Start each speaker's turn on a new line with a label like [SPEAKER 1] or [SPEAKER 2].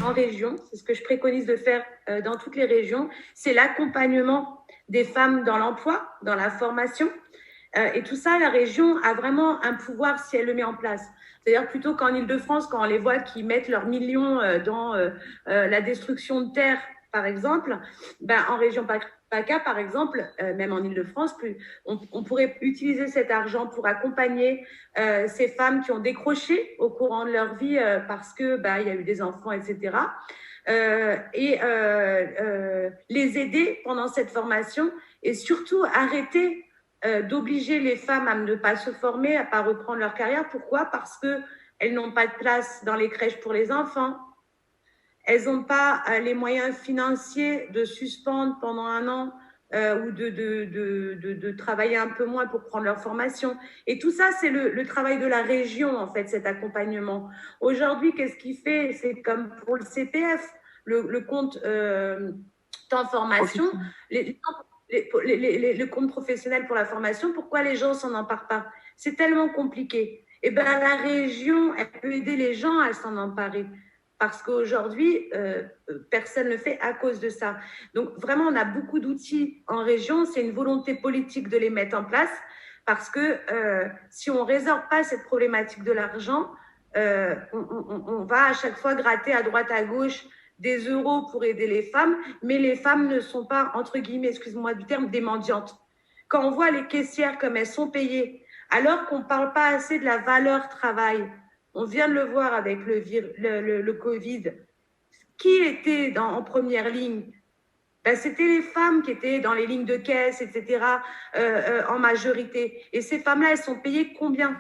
[SPEAKER 1] en région, c'est ce que je préconise de faire dans toutes les régions, c'est l'accompagnement des femmes dans l'emploi, dans la formation. Et tout ça, la région a vraiment un pouvoir si elle le met en place. C'est-à-dire plutôt qu'en Île-de-France, quand on les voit qui mettent leurs millions dans la destruction de terres, par exemple, en région PACA, par exemple, même en Île-de-France, on pourrait utiliser cet argent pour accompagner ces femmes qui ont décroché au courant de leur vie parce que il y a eu des enfants, etc. Les aider pendant cette formation et surtout arrêter d'obliger les femmes à ne pas se former, à ne pas reprendre leur carrière. Pourquoi? Parce qu'elles n'ont pas de place dans les crèches pour les enfants. Elles n'ont pas les moyens financiers de suspendre pendant 1 an ou de travailler un peu moins pour prendre leur formation. Et tout ça, c'est le travail de la région, en fait, cet accompagnement. Aujourd'hui, qu'est-ce qu'il fait? C'est comme pour le CPF, le compte temps formation. Le compte professionnel pour la formation, pourquoi les gens s'en emparent pas? C'est tellement compliqué. Et la région, elle peut aider les gens à s'en emparer. Parce qu'aujourd'hui, personne ne le fait à cause de ça. Donc, vraiment, on a beaucoup d'outils en région. C'est une volonté politique de les mettre en place. Parce que si on ne résorbe pas cette problématique de l'argent, on va à chaque fois gratter à droite, à gauche des euros pour aider les femmes, mais les femmes ne sont pas, entre guillemets, excuse-moi du terme, des mendiantes. Quand on voit les caissières comme elles sont payées, alors qu'on ne parle pas assez de la valeur travail, on vient de le voir avec le Covid, qui était en première ligne? C'était les femmes qui étaient dans les lignes de caisse, etc., en majorité. Et ces femmes-là, elles sont payées combien?